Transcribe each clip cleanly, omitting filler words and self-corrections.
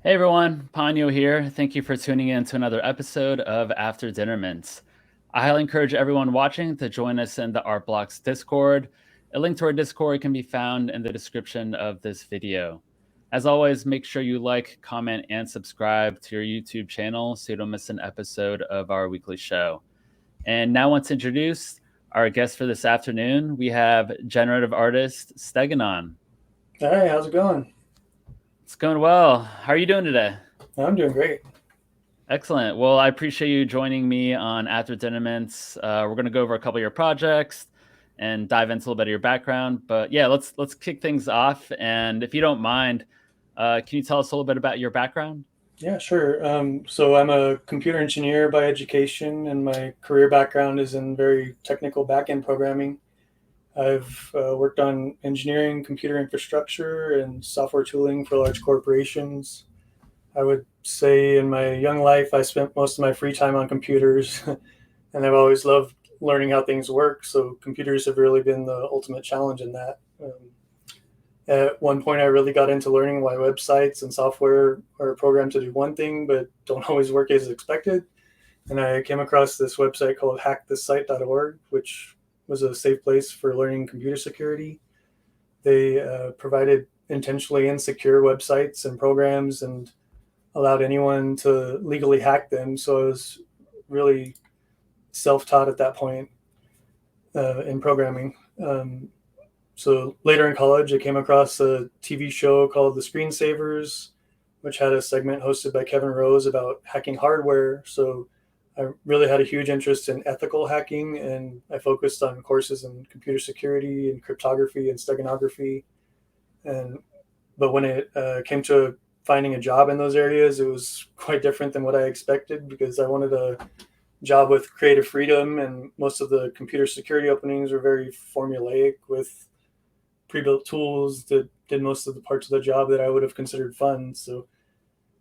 Hey everyone, Panyo here. Thank you for tuning in to another episode of After Dinner Mints. I highly encourage everyone watching to join us in the Art Blocks Discord. A link to our Discord can be found in the description of this video. As always, make sure you like, comment, and subscribe to your YouTube channel so you don't miss an episode of our weekly show. And now, once introduced, our guest for this afternoon, we have generative artist Steganon. Hey, how's it going? It's going well. How are you doing today? I'm doing great. Excellent. Well, I appreciate you joining me on After Dinner Mints. We're going to go over a couple of your projects and dive into a little bit of your background. But yeah, let's kick things off. And if you don't mind, can you tell us a little bit about your background? Yeah, sure. So I'm a computer engineer by education, and my career background is in very technical backend programming. I've worked on engineering, computer infrastructure, and software tooling for large corporations. I would say in my young life, I spent most of my free time on computers, and I've always loved learning how things work. So computers have really been the ultimate challenge in that. At one point, I really got into learning why websites and software are programmed to do one thing, but don't always work as expected. And I came across this website called hackthisite.org, which was a safe place for learning computer security. They provided intentionally insecure websites and programs and allowed anyone to legally hack them. So I was really self taught at that point in programming. So later in college, I came across a TV show called The Screensavers, which had a segment hosted by Kevin Rose about hacking hardware. So I really had a huge interest in ethical hacking, and I focused on courses in computer security and cryptography and steganography. And but when it came to finding a job in those areas, it was quite different than what I expected because I wanted a job with creative freedom, and most of the computer security openings were very formulaic with pre-built tools that did most of the parts of the job that I would have considered fun. So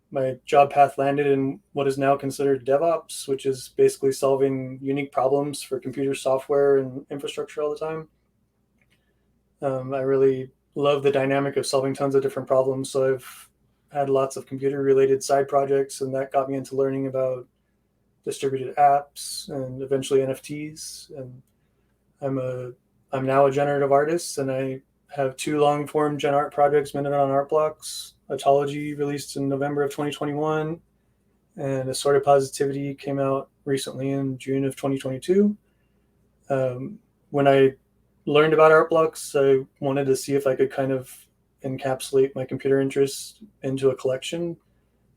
my job path landed in what is now considered DevOps, which is basically solving unique problems for computer software and infrastructure all the time. I really love the dynamic of solving tons of different problems. So I've had lots of computer related side projects, and that got me into learning about distributed apps and eventually NFTs. And I'm a I'm now a generative artist, and I have two long form gen art projects minted on art blocks. Autology released in November of 2021, and Assorted Positivity came out recently in June of 2022. When I learned about art blocks, I wanted to see if I could kind of encapsulate my computer interests into a collection.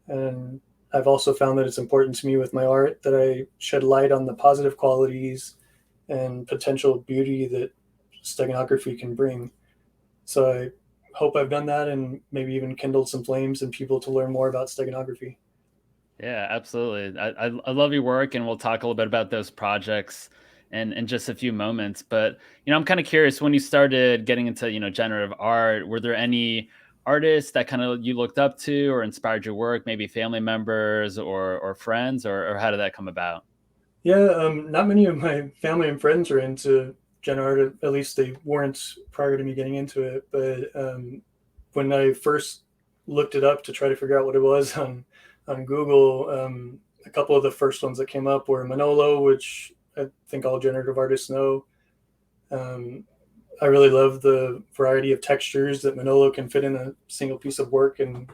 And I've also found that it's important to me with my art that I shed light on the positive qualities and potential beauty that steganography can bring. So I hope I've done that and maybe even kindled some flames in people to learn more about steganography. Yeah, absolutely. I love your work, and we'll talk a little bit about those projects in just a few moments. But I'm kind of curious when you started getting into generative art. Were there any artists that kind of you looked up to or inspired your work? Maybe family members or friends, or how did that come about? Yeah, not many of my family and friends are into gen art. At least they weren't prior to me getting into it. But when I first looked it up to try to figure out what it was on Google, a couple of the first ones that came up were Manolo, which I think all generative artists know. Um, I really love the variety of textures that Manolo can fit in a single piece of work and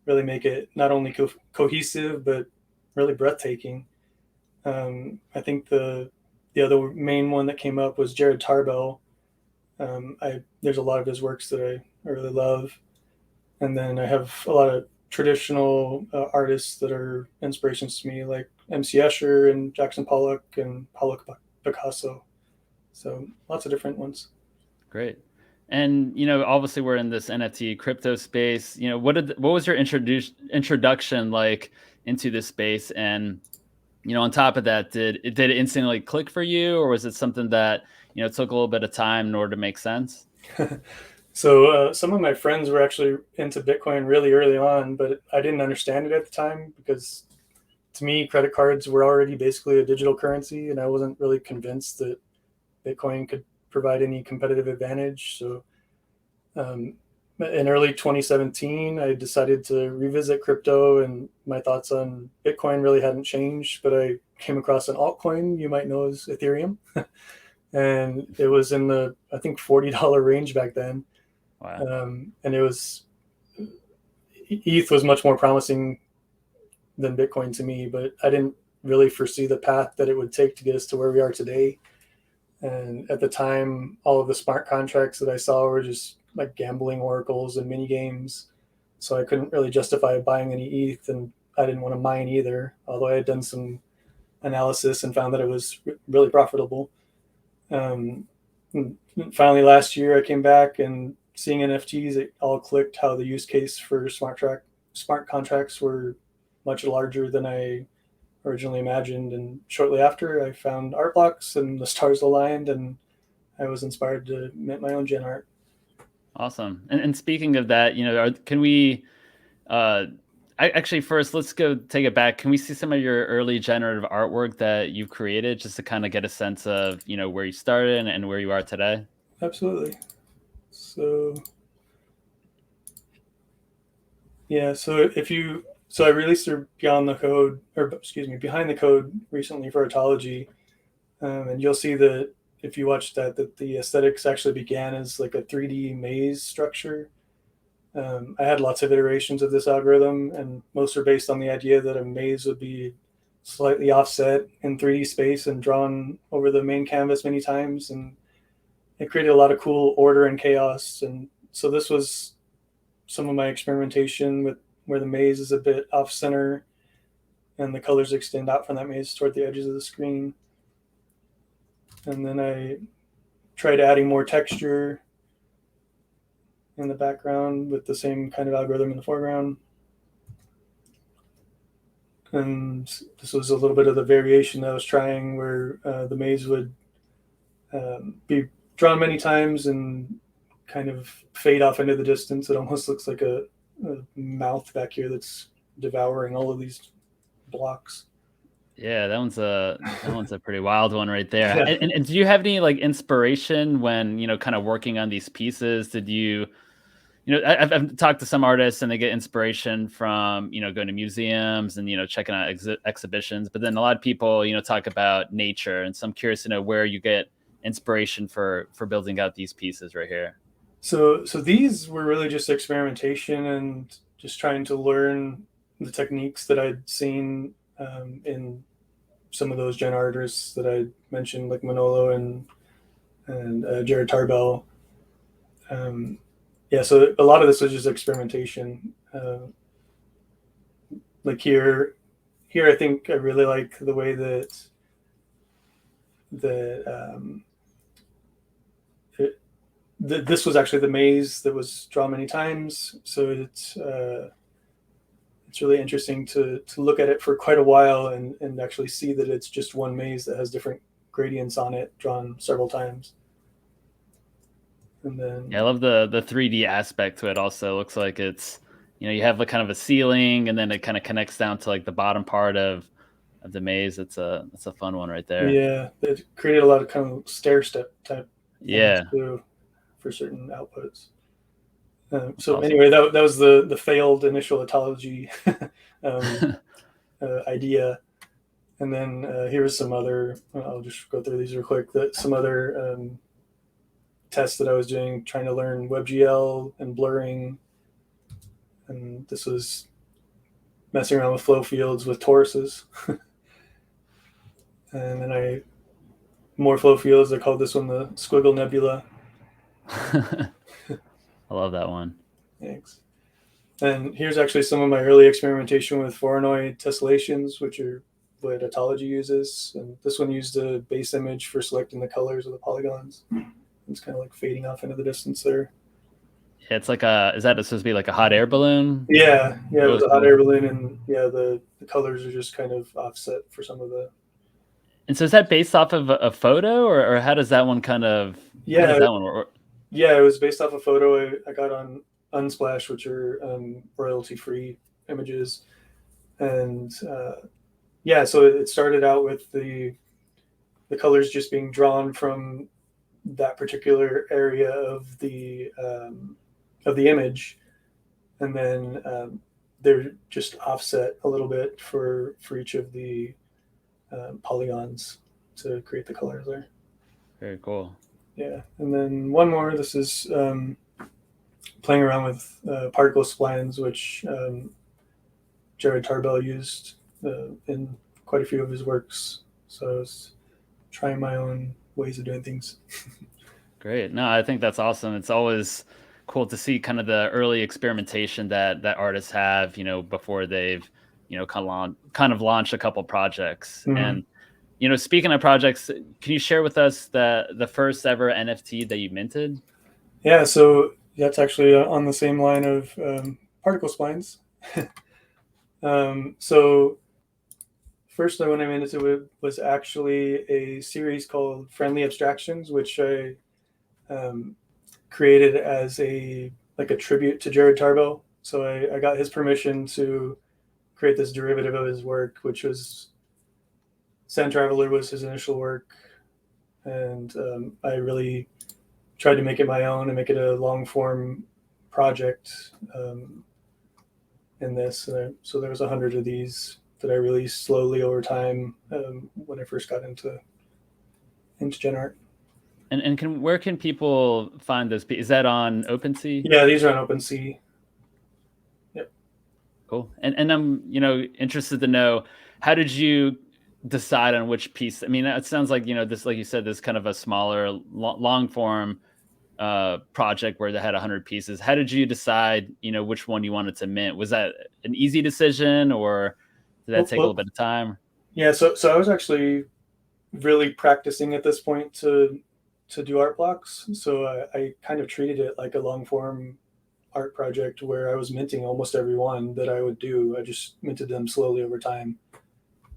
really make it not only cohesive but really breathtaking. I think the other main one that came up was Jared Tarbell. There's a lot of his works that I really love, and then I have a lot of traditional artists that are inspirations to me, like MC Escher and Jackson Pollock and Pablo Picasso. So lots of different ones. Great. And obviously we're in this NFT crypto space. What was your introduction like into this space? And on top of that, did it instantly click for you, or was it something that took a little bit of time in order to make sense? So some of my friends were actually into Bitcoin really early on, but I didn't understand it at the time because to me, credit cards were already basically a digital currency, and I wasn't really convinced that Bitcoin could provide any competitive advantage. So um, in early 2017, I decided to revisit crypto, and my thoughts on Bitcoin really hadn't changed, but I came across an altcoin you might know as Ethereum. And it was in the, I think, $40 range back then. Wow. And it was, ETH was much more promising than Bitcoin to me, but I didn't really foresee the path that it would take to get us to where we are today. And at the time, all of the smart contracts that I saw were just like gambling oracles and mini games. So I couldn't really justify buying any ETH, and I didn't want to mine either, although I had done some analysis and found that it was really profitable. Um, Finally, last year, I came back, and seeing NFTs, it all clicked how the use case for smart contracts were much larger than I originally imagined. And shortly after, I found art blocks, and the stars aligned, and I was inspired to mint my own gen art. Awesome. And speaking of that, can we actually first let's go take it back. Can we see some of your early generative artwork that you've created just to kind of get a sense of, where you started and where you are today? Absolutely. So yeah, so I released a Beyond the Code, or excuse me, Behind the Code recently for Autology, and you'll see that if you watch that the aesthetics actually began as like a 3D maze structure. I had lots of iterations of this algorithm, and most are based on the idea that a maze would be slightly offset in 3D space and drawn over the main canvas many times, and it created a lot of cool order and chaos. And so this was some of my experimentation with where the maze is a bit off center and the colors extend out from that maze toward the edges of the screen. And then I tried adding more texture in the background with the same kind of algorithm in the foreground. And this was a little bit of the variation that I was trying, where the maze would be drawn many times and kind of fade off into the distance. It almost looks like a mouth back here that's devouring all of these blocks. Yeah, that one's a pretty wild one right there. Yeah. And do you have any like inspiration when, kind of working on these pieces? Did you, I've talked to some artists and they get inspiration from, going to museums and, checking out exhibitions, but then a lot of people, talk about nature. And so I'm curious to know where you get inspiration for building out these pieces right here. So these were really just experimentation and just trying to learn the techniques that I'd seen in some of those gen artists that I mentioned, like Manolo and Jared Tarbell. Yeah, so a lot of this was just experimentation. Like here I think I really like the way that this was actually the maze that was drawn many times. So it's really interesting to look at it for quite a while and actually see that it's just one maze that has different gradients on it drawn several times. And then Yeah, I love the 3D aspect to it. Also looks like it's, you have like kind of a ceiling and then it kind of connects down to like the bottom part of the maze. It's a fun one right there. yeah, it created a lot of kind of stair step type things Yeah, too for certain outputs. that's So awesome. anyway, that was the failed initial Autology um, idea. And then here's some other, I'll just go through these real quick, that some other tests that I was doing, trying to learn WebGL and blurring. And this was messing around with flow fields with toruses. And then more flow fields. I called this one the Squiggle Nebula. I love that one. Thanks. And here's actually some of my early experimentation with Voronoi tessellations, which are what Autology uses. And this one used a base image for selecting the colors of the polygons. It's kind of like fading off into the distance there. Yeah, it's like is that supposed to be like a hot air balloon? Yeah, it was Really a hot cool. air balloon, and yeah, the colors are just kind of offset for some of the. And so is that based off of a photo or how does that one how does Yeah, that one work? yeah, it was based off a photo I got on Unsplash, which are royalty-free images, and yeah, so it started out with the colors just being drawn from that particular area of of the image, and then they're just offset a little bit for each of the polygons to create the colors there. Very cool. Yeah, and then one more. This is playing around with particle splines, which Jared Tarbell used in quite a few of his works. So I was trying my own ways of doing things. Great. No, I think that's awesome. It's always cool to see kind of the early experimentation that artists have, before they've, kind of launched a couple projects. Mm-hmm. And speaking of projects, can you share with us the first ever NFT that you minted? Yeah, so that's actually on the same line of particle splines. So first when I went into it was actually a series called Friendly Abstractions, which I created as a tribute to Jared Tarbell. So I got his permission to create this derivative of his work, which was Sand Traveler was his initial work, and I really tried to make it my own and make it a long form project in this. So there was 100 of these that I released slowly over time when I first got into Gen Art. And where can people find this? Is that on OpenSea? Yeah, these are on OpenSea. Yep. Cool. And I'm interested to know, how did you decide on which piece? I mean, it sounds like this, like you said, this kind of a smaller long form project where they had 100 pieces. How did you decide which one you wanted to mint? Was that an easy decision, or did that take a little bit of time? Yeah, so I was actually really practicing at this point to do art blocks. So I kind of treated it like a long form art project where I was minting almost every one that I would do. I just minted them slowly over time.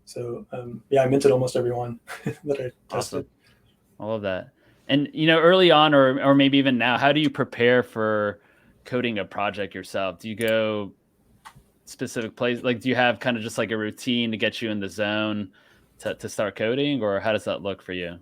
So yeah, I minted almost every one that I tested. Awesome. I love that. And early on, or maybe even now, how do you prepare for coding a project yourself? Do you go specific place? Like, do you have kind of just like a routine to get you in the zone to start coding, or how does that look for you?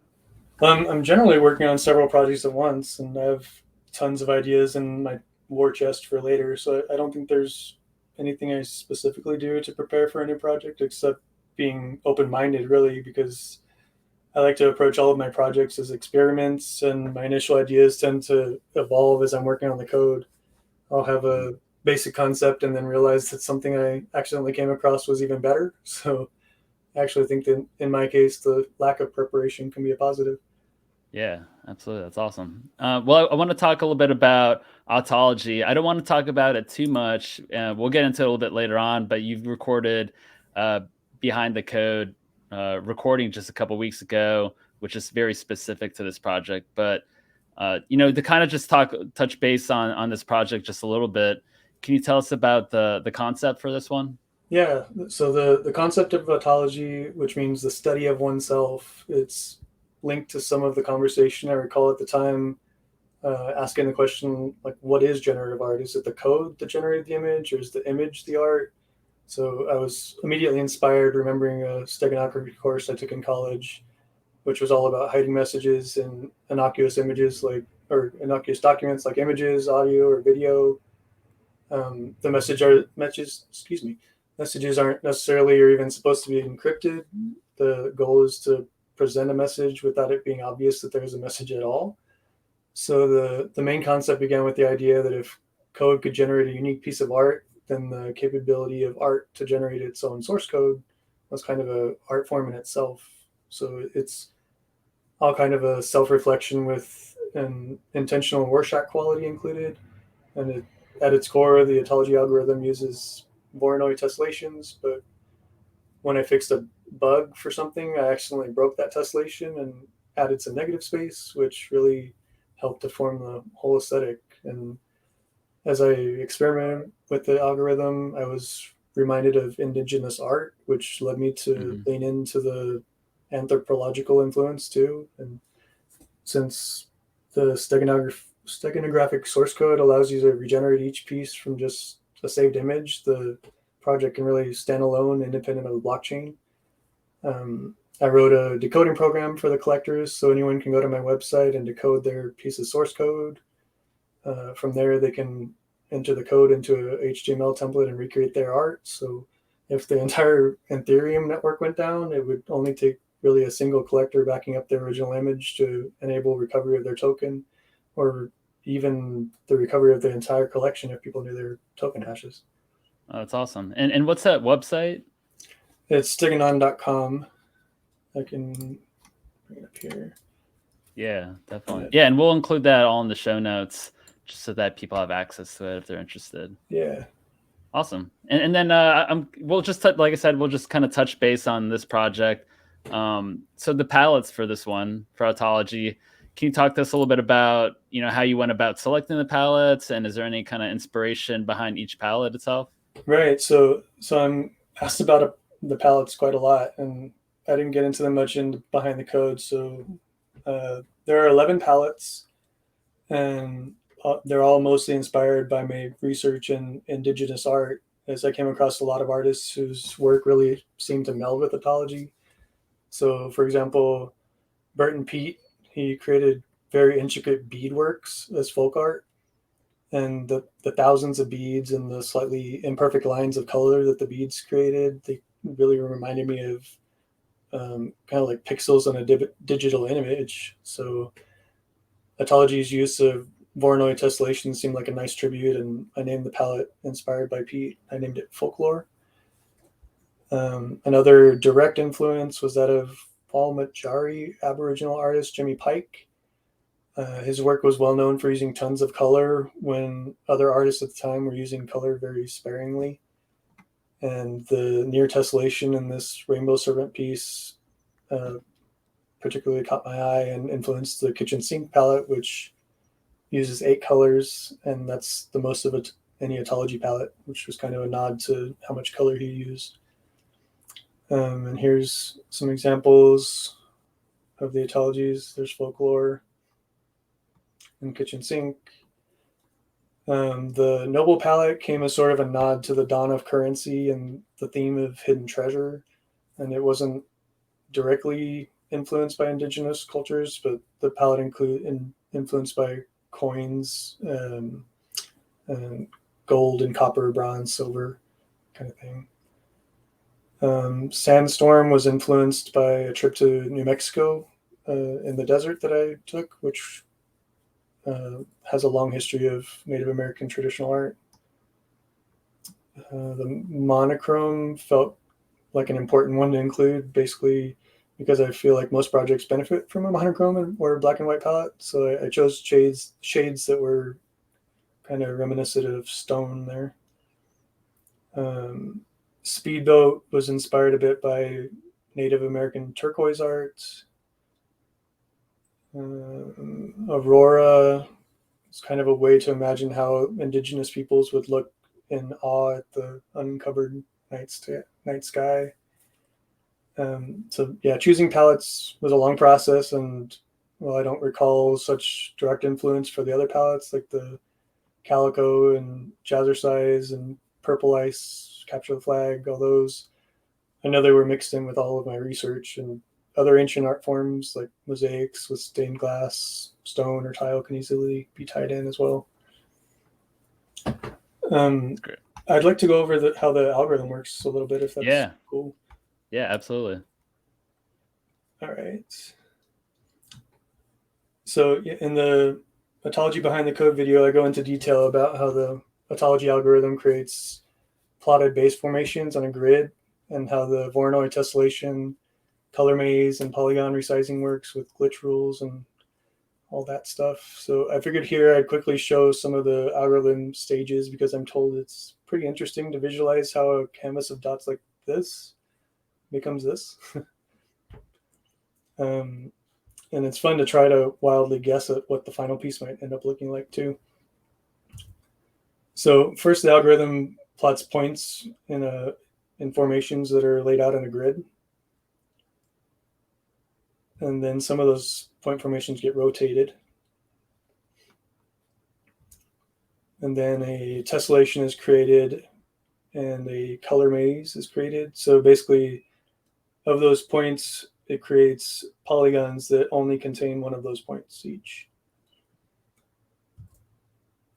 I'm generally working on several projects at once, and I have tons of ideas in my war chest for later. So I don't think there's anything I specifically do to prepare for a new project except being open-minded, really, because I like to approach all of my projects as experiments, and my initial ideas tend to evolve as I'm working on the code. I'll have a basic concept and then realize that something I accidentally came across was even better. So I actually think that in my case, the lack of preparation can be a positive. Yeah, absolutely. That's awesome. Well, I want to talk a little bit about Autology. I don't want to talk about it too much. We'll get into it a little bit later on, but you've recorded Behind the Code recording just a couple weeks ago, which is very specific to this project. But, to kind of just touch base on this project just a little bit, can you tell us about the concept for this one? Yeah, so the concept of autology, which means the study of oneself, it's linked to some of the conversation I recall at the time, asking the question, like, what is generative art? Is it the code that generated the image, or is the image the art? So I was immediately inspired remembering a steganography course I took in college, which was all about hiding messages in innocuous images, or innocuous documents like images, audio, or video. The messages aren't necessarily or even supposed to be encrypted. The goal is to present a message without it being obvious that there's a message at all. So the main concept began with the idea that if code could generate a unique piece of art, then the capability of art to generate its own source code was kind of a art form in itself. So it's all kind of a self-reflection with an intentional Rorschach quality included. And at its core, the Autology algorithm uses Voronoi tessellations, but when I fixed a bug for something, I accidentally broke that tessellation and added some negative space, which really helped to form the whole aesthetic. And as I experimented with the algorithm, I was reminded of indigenous art, which led me to lean into the anthropological influence too. And since the steganographic source code allows you to regenerate each piece from just a saved image, the project can really stand alone, independent of the blockchain. I wrote a decoding program for the collectors, so anyone can go to my website and decode their piece of source code. From there, they can enter the code into a HTML template and recreate their art. So if the entire Ethereum network went down, it would only take really a single collector backing up their original image to enable recovery of their token, or even the recovery of the entire collection if people knew their token hashes. Oh, that's awesome. And what's that website? It's Steganon.com. I can bring it up here. Yeah, definitely. Yeah, and we'll include that all in the show notes just so that people have access to it if they're interested. Yeah. Awesome. And then we'll just like I said, we'll just kind of touch base on this project. So the palettes for this one for Autology, can you talk to us a little bit about how you went about selecting the palettes, and is there any kind of inspiration behind each palette itself? Right. So I'm asked about the palettes quite a lot, and I didn't get into them much behind the code. So there are 11 palettes, and they're all mostly inspired by my research in indigenous art, as I came across a lot of artists whose work really seemed to meld with Autology. So, for example, Burton Pete, he created very intricate beadworks as folk art, and the thousands of beads and the slightly imperfect lines of color that the beads created, they really reminded me of kind of like pixels on a digital image. So Autology's use of Voronoi tessellation seemed like a nice tribute, and I named the palette inspired by Pete. I named it Folklore. Another direct influence was that of Walmatjari Aboriginal artist Jimmy Pike. His work was well known for using tons of color when other artists at the time were using color very sparingly. And the near tessellation in this rainbow serpent piece particularly caught my eye and influenced the kitchen sink palette, which uses 8 colors, and that's the most of any Autology palette, which was kind of a nod to how much color he used. And here's some examples of the Autologies. There's Folklore and Kitchen Sink. The Noble palette came as sort of a nod to the dawn of currency and the theme of hidden treasure, and it wasn't directly influenced by indigenous cultures, but the palette influenced by coins, and gold and copper, bronze, silver kind of thing. Sandstorm was influenced by a trip to New Mexico in the desert that I took, which has a long history of Native American traditional art. The monochrome felt like an important one to include, basically because I feel like most projects benefit from a monochrome or a black and white palette. So I chose shades that were kind of reminiscent of stone there. Speedboat was inspired a bit by Native American turquoise art. Aurora is kind of a way to imagine how indigenous peoples would look in awe at the uncovered night sky. So yeah, choosing palettes was a long process, and well, I don't recall such direct influence for the other palettes like the Calico and Jazzercise and Purple Ice, Capture the Flag, all those. I know they were mixed in with all of my research, and other ancient art forms like mosaics with stained glass, stone, or tile can easily be tied in as well. Great. I'd like to go over how the algorithm works a little bit, if that's cool. Yeah, absolutely. All right. So in the Autology Behind the Code video, I go into detail about how the Autology algorithm creates plotted base formations on a grid, and how the Voronoi tessellation, color maze, and polygon resizing works with glitch rules and all that stuff. So I figured here I'd quickly show some of the algorithm stages, because I'm told it's pretty interesting to visualize how a canvas of dots like this becomes this. And it's fun to try to wildly guess at what the final piece might end up looking like too. So first, the algorithm plots points in formations that are laid out in a grid. And then some of those point formations get rotated. And then a tessellation is created and a color maze is created. So basically, of those points, it creates polygons that only contain one of those points each.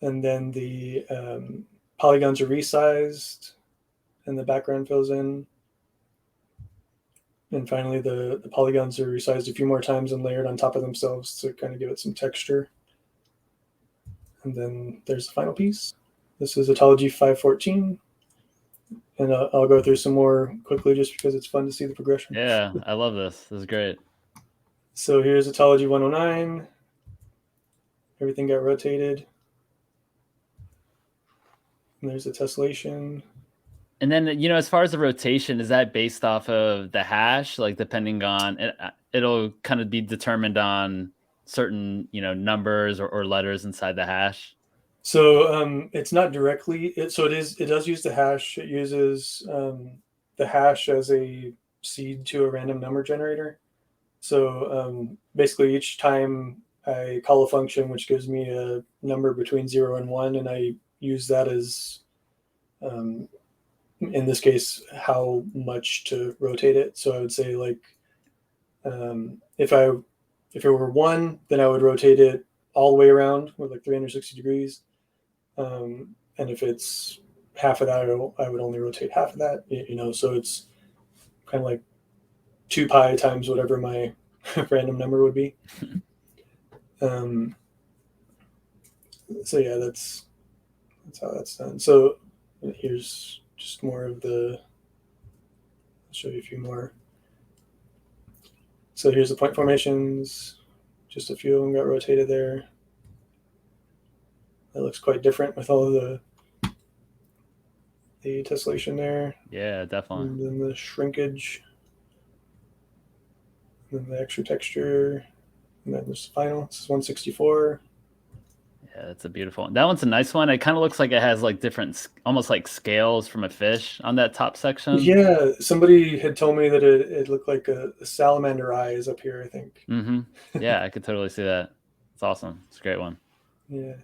and then the polygons are resized, and the background fills in. And finally, the polygons are resized a few more times and layered on top of themselves to kind of give it some texture. And then there's the final piece. This is Autology 514. And I'll go through some more quickly just because it's fun to see the progression. Yeah, I love this. This is great. So here's Autology 109. Everything got rotated. And there's the tessellation. And then, as far as the rotation, is that based off of the hash? Like, depending on it, it'll kind of be determined on certain, numbers or letters inside the hash. So it's not directly. It does use the hash. It uses the hash as a seed to a random number generator. So basically, each time I call a function which gives me a number between 0 and 1, and I use that as, in this case, how much to rotate it. So I would say, like, if it were 1, then I would rotate it all the way around with like 360 degrees. And if it's half of that, I would only rotate half of that. So it's kind of like 2 pi times whatever my random number would be. So yeah, that's how that's done. So here's just more of the. I'll show you a few more. So here's the point formations. Just a few of them got rotated there. That looks quite different with all of the tessellation there. Yeah, definitely. And then the shrinkage. And then the extra texture. And then this final. This is 164. Yeah, that's a beautiful one. That one's a nice one. It kind of looks like it has like different, almost like scales from a fish on that top section. Yeah, somebody had told me that it looked like a salamander eyes up here, I think. Mm-hmm. Yeah, I could totally see that. It's awesome. It's a great one. Yeah.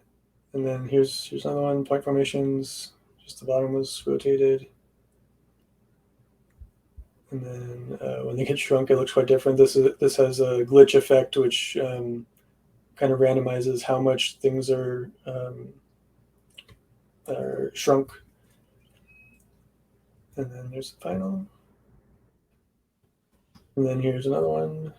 And then here's another one, point formations. Just the bottom was rotated. And then when they get shrunk, it looks quite different. This has a glitch effect, which kind of randomizes how much things are shrunk. And then there's the final. And then here's another one.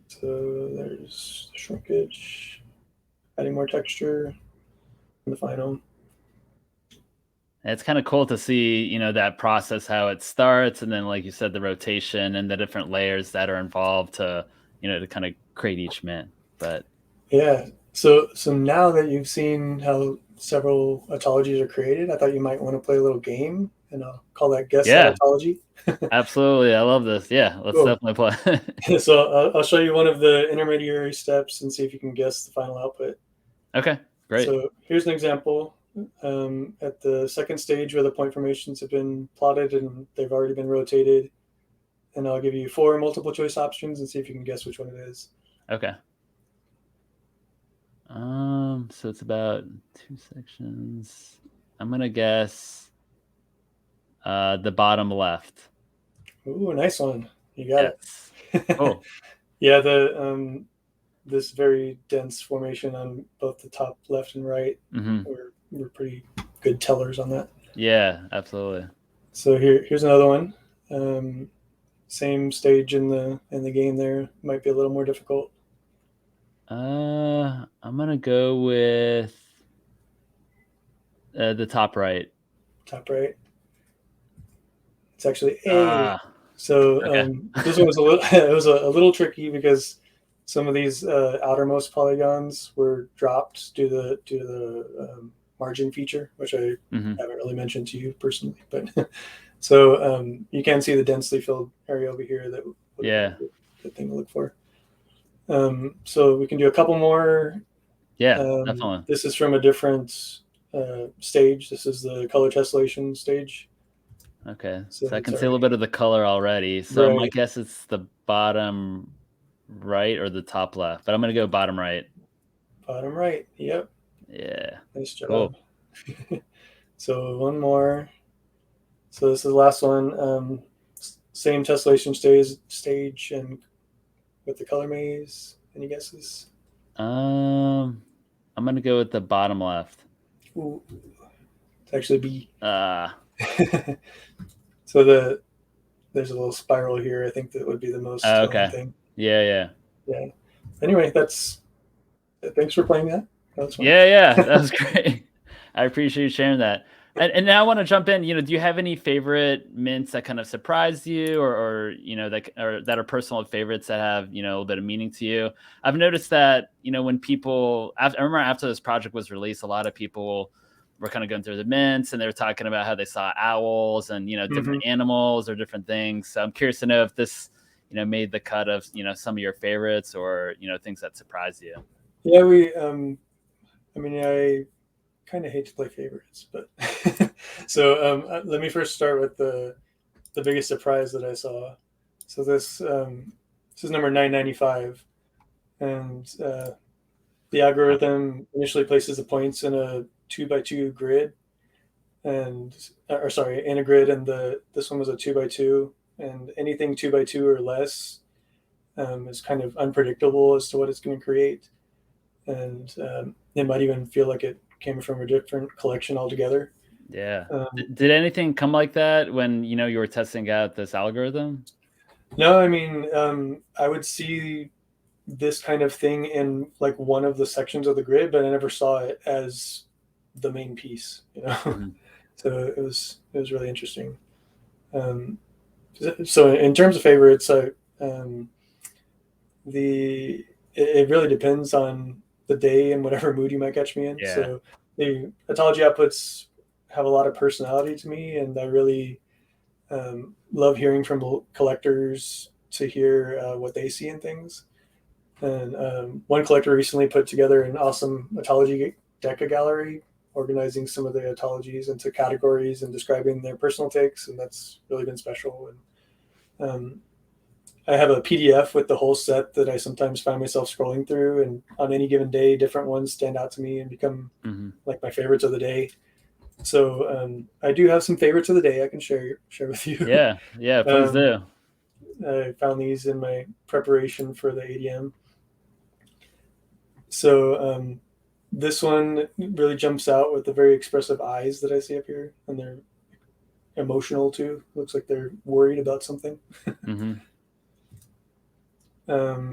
So there's the shrinkage, adding more texture, and the final. It's kind of cool to see, that process, how it starts, and then, like you said, the rotation and the different layers that are involved to, to kind of create each mint. But yeah, so now that you've seen how several autologies are created, I thought you might want to play a little game, and I'll call that guess that autology. Absolutely, I love this. Yeah, let's definitely play. So I'll show you one of the intermediary steps and see if you can guess the final output. Okay, great. So here's an example. At the second stage where the point formations have been plotted and they've already been rotated, and I'll give you 4 multiple choice options and see if you can guess which one it is. Okay. So it's about 2 sections. I'm gonna guess the bottom left. Ooh, nice one. You got it. Oh. Yeah, this very dense formation on both the top left and right. Mm-hmm. We're pretty good tellers on that. Yeah, absolutely. So here's another one. Same stage in the game there. Might be a little more difficult. I'm gonna go with the top right. Top right. It's actually A. So okay. This one was a little tricky because some of these outermost polygons were dropped due to the margin feature, which I haven't really mentioned to you personally. But so you can see the densely filled area over here. That would be a good thing to look for. So we can do a couple more. Yeah, definitely. This is from a different stage. This is the color tessellation stage. Okay, so I can see a little bit of the color already. So my guess it's the bottom right or the top left, but I'm gonna go bottom right. Bottom right. Yep. Yeah. Nice job. Cool. So one more. So this is the last one. Same tessellation stage and with the color maze. Any guesses? I'm gonna go with the bottom left. Ooh, it's actually B. Uh So there's a little spiral here. I think that would be the most telling okay. thing. Yeah. Yeah. Anyway, thanks for playing that. That was fun. Yeah. That was great. I appreciate you sharing that. And now I want to jump in. Do you have any favorite mints that kind of surprised you, or that are personal favorites that have a little bit of meaning to you? I've noticed that when people, I remember after this project was released, a lot of people were kind of going through the mints and they were talking about how they saw owls and Hmm. different animals or different things. So I'm curious to know if this made the cut of some of your favorites or things that surprised you. Yeah, I mean, I kind of hate to play favorites, but let me first start with the biggest surprise that I saw. So this is number 995, and the algorithm initially places the points in a 2 by 2 grid, and or sorry, in a grid, and this one was a 2 by 2, and anything 2 by 2 or less is kind of unpredictable as to what it's going to create, and it might even feel like it came from a different collection altogether. Yeah. Um, Did anything come like that when you were testing out this algorithm? no, I mean, I would see this kind of thing in like one of the sections of the grid, but I never saw it as the main piece, you know. Mhm. So it was really interesting. Um, so in terms of favorites, um, the it really depends on the day and whatever mood you might catch me in. Yeah. So the Autology outputs have a lot of personality to me, and I really love hearing from collectors to hear what they see in things. And one collector recently put together an awesome Autology Deca gallery, organizing some of the Autologies into categories and describing their personal takes, and that's really been special. And I have a PDF with the whole set that I sometimes find myself scrolling through, and on any given day, different ones stand out to me and become Mhm. like my favorites of the day. So I do have some favorites of the day I can share with you. Yeah, please um, do. I found these in my preparation for the ADM. So this one really jumps out with the very expressive eyes that I see up here, and they're emotional too. Looks like they're worried about something. Mhm.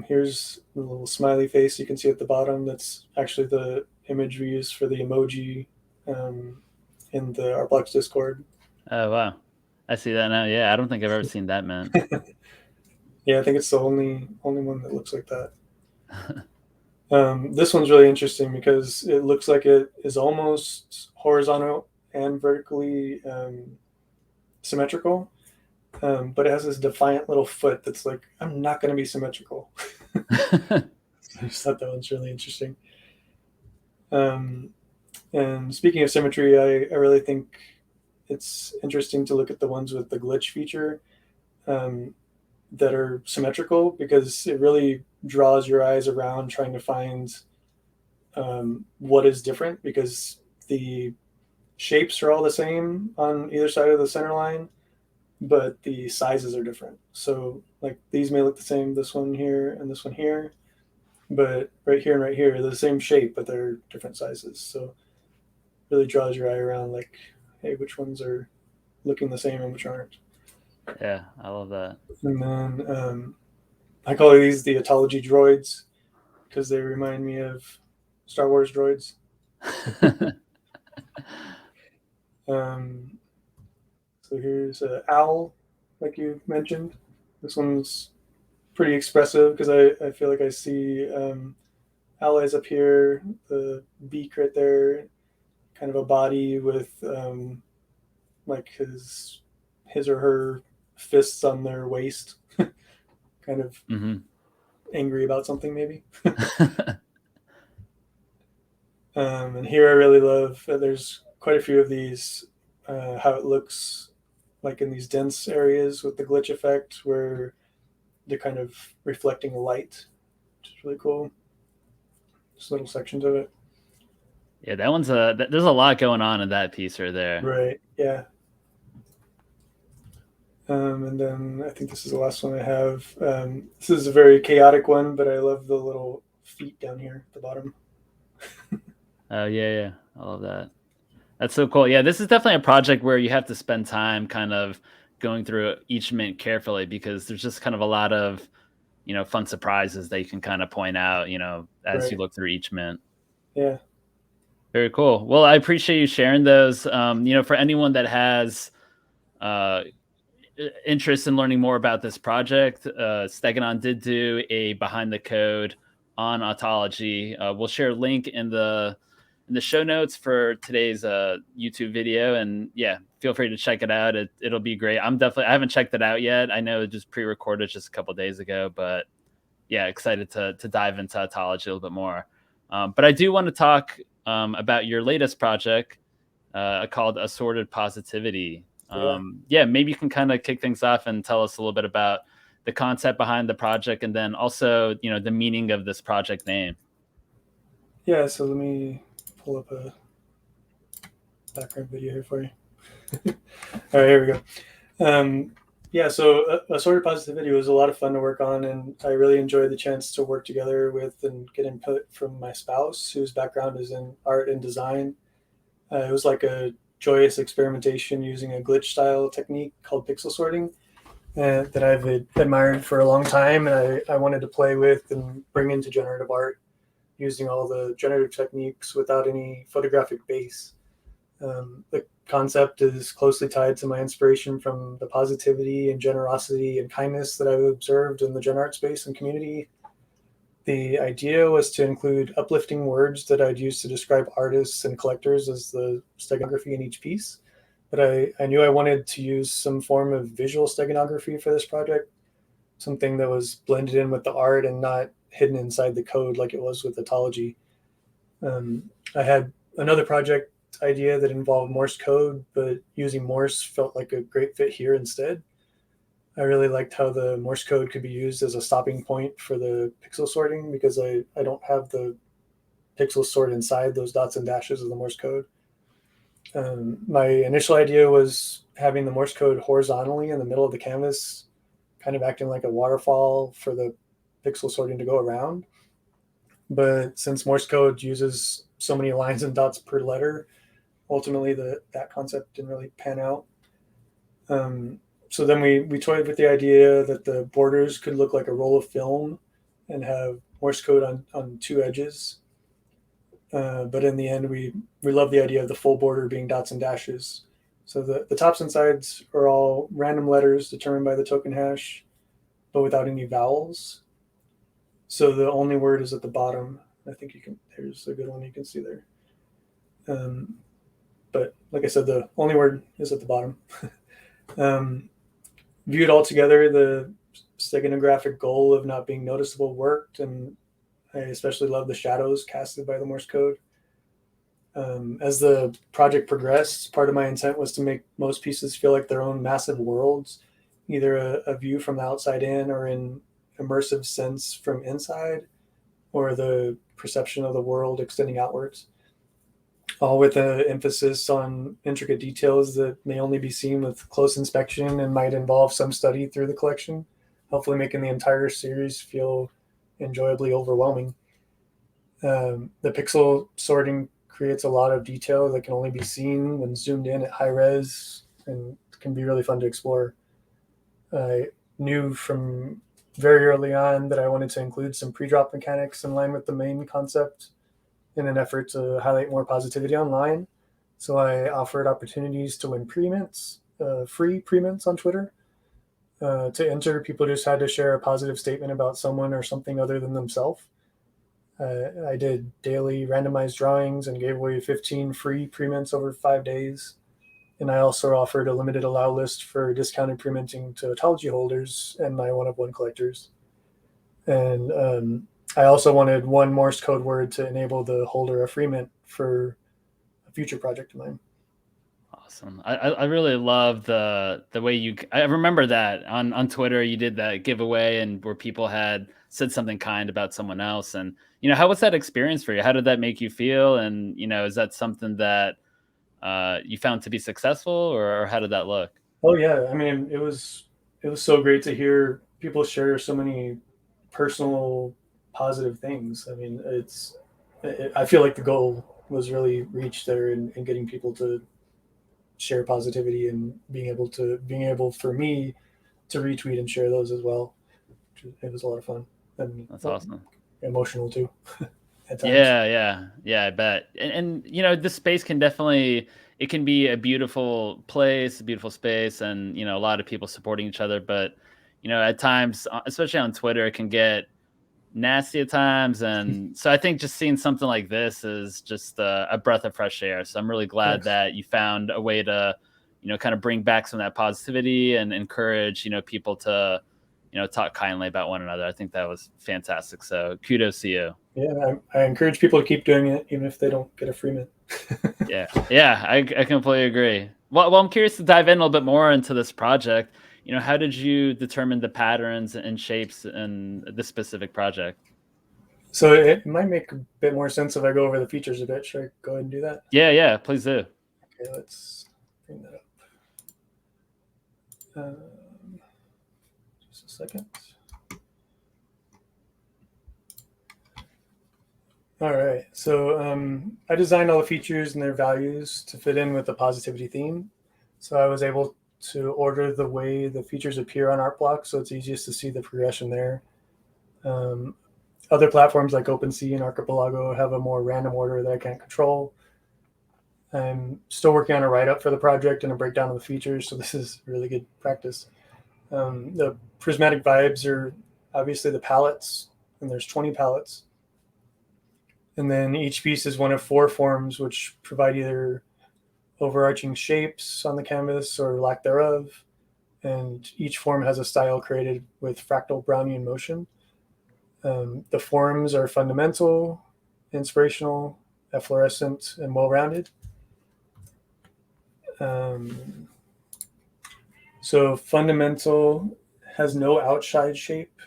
Here's the little smiley face you can see at the bottom. That's actually the image we use for the emoji um, in the Artblocks Discord. Oh, wow. I see that now. Yeah, I don't think I've ever seen that mint. Yeah, I think it's the only one that looks like that. This one's really interesting because it looks like it is almost horizontal and vertically symmetrical, but it has this defiant little foot that's like, I'm not going to be symmetrical. I just thought that one's really interesting. Um, and speaking of symmetry, I really think it's interesting to look at the ones with the glitch feature um, that are symmetrical, because it really draws your eyes around trying to find what is different, because the shapes are all the same on either side of the center line, but the sizes are different. So like these may look the same, this one here and this one here, but right here and right here, they're the same shape, but they're different sizes. So really draws your eye around like, hey, which ones are looking the same and which aren't. Yeah, I love that. And then I call these the Autology droids because they remind me of Star Wars droids. Um, so here's Owl, like you mentioned. This one's pretty expressive because I feel like I see allies up here, the beak right there, kind of a body with like his or her fists on their waist, kind of Mhm. angry about something maybe. And here I really love there's quite a few of these, how it looks like in these dense areas with the glitch effect where they're kind of reflecting light, which is really cool. Just little sections of it. Yeah, that one's a there's a lot going on in that piece right there. Right. Yeah. And then I think this is the last one I have. This is a very chaotic one, but I love the little feet down here at the bottom. Oh yeah, I love that. That's so cool. Yeah, this is definitely a project where you have to spend time kind of going through each mint carefully because there's just kind of a lot of, fun surprises that you can kind of point out, as you Right. look through each mint. Yeah. Very cool. Well, I appreciate you sharing those. For anyone that has uh, interest in learning more about this project, Steganon did do a behind the code on Autology. We'll share a link in the show notes for today's YouTube video, and yeah, feel free to check it out. It'll be great. I haven't checked it out yet. I know it just pre-recorded just a couple days ago, but yeah, excited to dive into Autology a little bit more. But I do want to talk about your latest project called Assorted Positivity. Yeah. Yeah, maybe you can kind of kick things off and tell us a little bit about the concept behind the project, and then also, the meaning of this project name. Yeah. So let me pull up a background video here for you. All right, here we go. Yeah, so Assorted Positivity was a lot of fun to work on, and I really enjoyed the chance to work together with and get input from my spouse, whose background is in art and design. It was like a joyous experimentation using a glitch style technique called pixel sorting that I've admired for a long time, and I wanted to play with and bring into generative art using all the generative techniques without any photographic base. The concept is closely tied to my inspiration from the positivity and generosity and kindness that I've observed in the gen art space and community. The idea was to include uplifting words that I'd use to describe artists and collectors as the steganography in each piece. But I knew I wanted to use some form of visual steganography for this project, something that was blended in with the art and not hidden inside the code like it was with Autology. I had another project idea that involved Morse code, but using Morse felt like a great fit here instead. I really liked how the Morse code could be used as a stopping point for the pixel sorting because I don't have the pixels stored inside those dots and dashes of the Morse code. My initial idea was having the Morse code horizontally in the middle of the canvas, kind of acting like a waterfall for the pixel sorting to go around. But since Morse code uses so many lines and dots per letter, ultimately that concept didn't really pan out. So then we toyed with the idea that the borders could look like a roll of film and have Morse code on two edges. But in the end, we love the idea of the full border being dots and dashes. So the tops and sides are all random letters determined by the token hash, but without any vowels. So the only word is at the bottom. I think there's a good one you can see there. But like I said, the only word is at the bottom. Viewed all together, the steganographic goal of not being noticeable worked, and I especially love the shadows casted by the Morse code. As the project progressed, part of my intent was to make most pieces feel like their own massive worlds, either a view from the outside in or in immersive sense from inside, or the perception of the world extending outwards, all with an emphasis on intricate details that may only be seen with close inspection and might involve some study through the collection, hopefully making the entire series feel enjoyably overwhelming. The pixel sorting creates a lot of detail that can only be seen when zoomed in at high res and can be really fun to explore. I knew from very early on that I wanted to include some pre-drop mechanics in line with the main concept in an effort to highlight more positivity online. So I offered opportunities to win pre-mints, free pre-mints on Twitter. To enter, people just had to share a positive statement about someone or something other than themselves. I did daily randomized drawings and gave away 15 free pre-mints over 5 days. And I also offered a limited allow list for discounted pre-minting to Autology holders and my one-of-one collectors. And I also wanted one Morse code word to enable the holder a free mint for a future project of mine. Awesome. I really love the way I remember that on Twitter you did that giveaway and where people had said something kind about someone else, and how was that experience for you? How did that make you feel? And is that something that you found to be successful, or how did that look? Oh yeah, I mean it was so great to hear people share so many personal positive things. I mean, I feel like the goal was really reached there in getting people to share positivity and being able for me to retweet and share those as well. It was a lot of fun and That's awesome. emotional too at times. Yeah, I bet. And the space can definitely, it can be a beautiful place, a beautiful space, and a lot of people supporting each other. But at times, especially on Twitter, it can get nasty at times. And so I think just seeing something like this is just a breath of fresh air. So I'm really glad Thanks. that you found a way to, kind of bring back some of that positivity and encourage, people to, talk kindly about one another. I think that was fantastic. So kudos to you. Yeah, I encourage people to keep doing it, even if they don't get a free mint. Yeah, I completely agree. Well, I'm curious to dive in a little bit more into this project. How did you determine the patterns and shapes in this specific project? So it might make a bit more sense if I go over the features a bit. Should I go ahead and do that? Yeah, please do. Okay, let's bring that up. Um, just a second. All right. So I designed all the features and their values to fit in with the positivity theme. So I was able to order the way the features appear on ArtBlock, so it's easiest to see the progression there. Um, Other platforms like OpenSea and Archipelago have a more random order that I can't control. I'm still working on a write up for the project and a breakdown of the features, so this is really good practice. The prismatic vibes are obviously the palettes, and there's 20 palettes. And then each piece is one of 4 forms, which provide either overarching shapes on the canvas or lack thereof. And each form has a style created with fractal Brownian motion. The forms are fundamental, inspirational, efflorescent, and well rounded. Um, so, fundamental has no outside shape,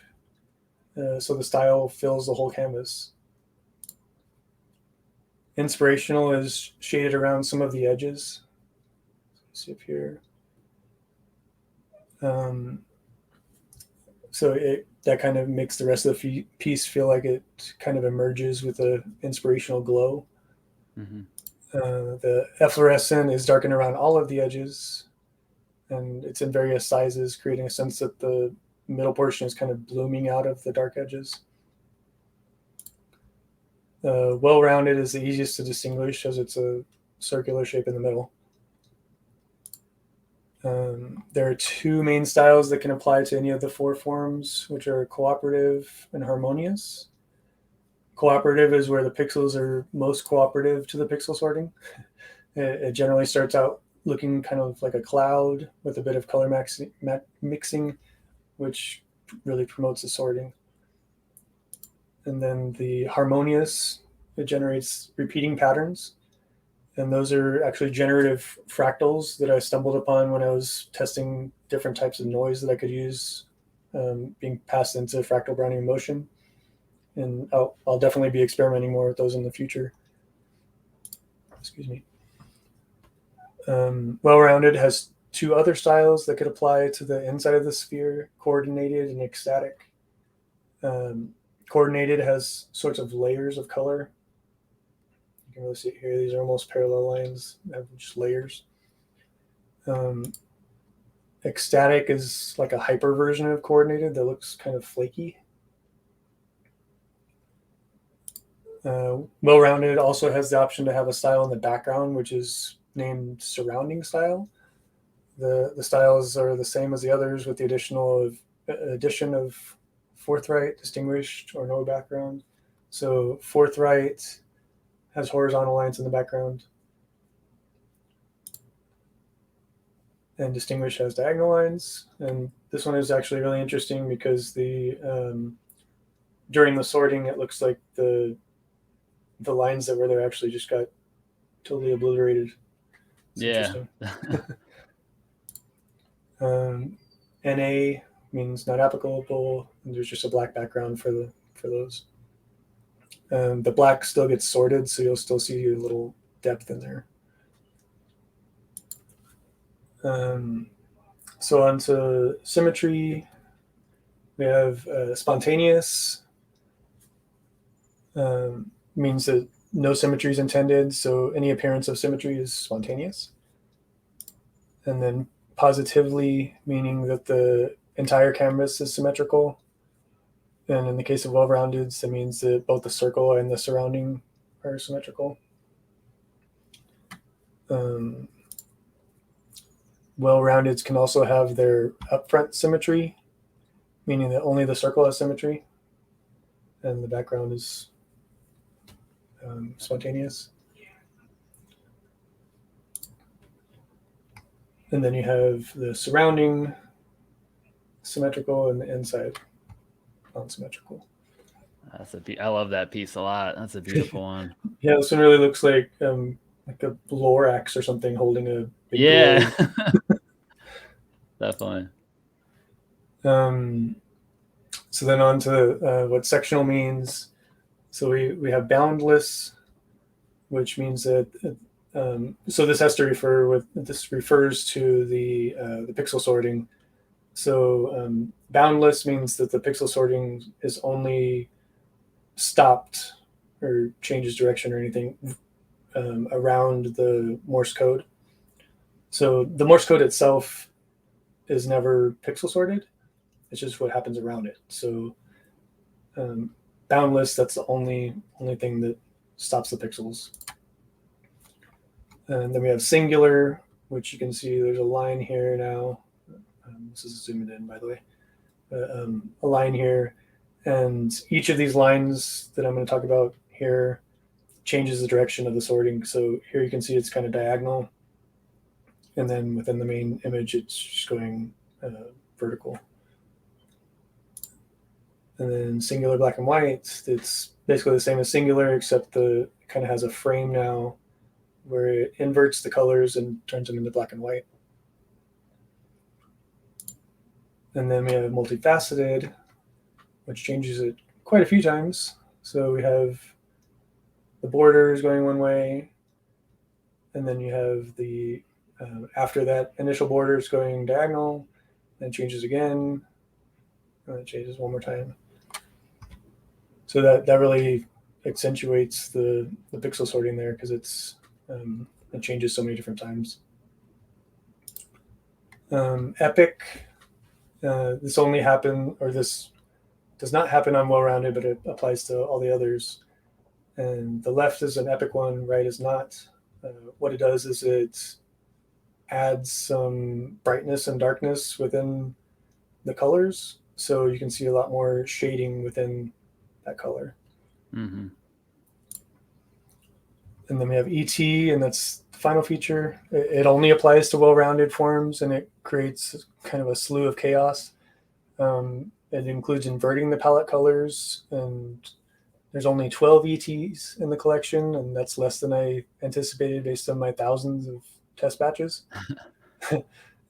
so the style fills the whole canvas. Inspirational is shaded around some of the edges. Let's see up here. Um, that kind of makes the rest of the piece feel like it kind of emerges with a inspirational glow. Hmm. The efflorescent is darkened around all of the edges, and it's in various sizes, creating a sense that the middle portion is kind of blooming out of the dark edges. Well-rounded is the easiest to distinguish as it's a circular shape in the middle. There are 2 main styles that can apply to any of the 4 forms, which are cooperative and harmonious. Cooperative is where the pixels are most cooperative to the pixel sorting. It generally starts out looking kind of like a cloud with a bit of color mixing, which really promotes the sorting. And then the harmonious, it generates repeating patterns. And those are actually generative fractals that I stumbled upon when I was testing different types of noise that I could use being passed into fractal Brownian motion. And I'll definitely be experimenting more with those in the future. Excuse me. Well-rounded has 2 other styles that could apply to the inside of the sphere: coordinated and ecstatic. Coordinated has sorts of layers of color. You can really see it here. These are almost parallel lines, have just layers. Ecstatic is like a hyper version of coordinated that looks kind of flaky. Well-rounded also has the option to have a style in the background, which is named surrounding style. The styles are the same as the others, with the addition of forthright, distinguished, or no background. So forthright has horizontal lines in the background, and distinguished has diagonal lines. And this one is actually really interesting because during the sorting, it looks like the lines that were there actually just got totally obliterated. It's Yeah. interesting. NA means not applicable, and there's just a black background for those. The black still gets sorted, so you'll still see a little depth in there. So onto symmetry, we have spontaneous. means that no symmetry is intended, so any appearance of symmetry is spontaneous. And then positively, meaning that the entire canvas is symmetrical. And in the case of well-roundeds, it means that both the circle and the surrounding are symmetrical. Well-roundeds can also have their upfront symmetry, meaning that only the circle has symmetry, and the background is spontaneous. And then you have the surrounding symmetrical and the inside non-symmetrical. I love that piece a lot. That's a beautiful one. Yeah, this one really looks like a Lorax or something holding a big Yeah, globe. definitely. So then on to what sectional means. So we have boundless, which means that so this has to refer with this refers to the pixel sorting. So boundless means that the pixel sorting is only stopped or changes direction or anything around the Morse code. So the Morse code itself is never pixel sorted. It's just what happens around it. So boundless, that's the only thing that stops the pixels. And then we have singular, which you can see there's a line here now. This is zoomed in, by the way. A line here. And each of these lines that I'm going to talk about here changes the direction of the sorting. So here you can see it's kind of diagonal. And then within the main image, it's just going vertical. And then singular black and white, it's basically the same as singular, except it kind of has a frame now where it inverts the colors and turns them into black and white. And then we have multifaceted, which changes it quite a few times. So we have the borders going one way, and then you have the after that initial borders going diagonal, then changes again, and it changes one more time. So that really accentuates the pixel sorting there because it changes so many different times. Epic, this only happen, or this does not happen on well-rounded, but it applies to all the others. And the left is an epic one, right is not. What it does is it adds some brightness and darkness within the colors, so you can see a lot more shading within that color. Mm-hmm. And then we have ET, and that's the final feature. It only applies to well-rounded forms, and it creates kind of a slew of chaos. It includes inverting the palette colors, and there's only 12 ETs in the collection, and that's less than I anticipated based on my thousands of test batches.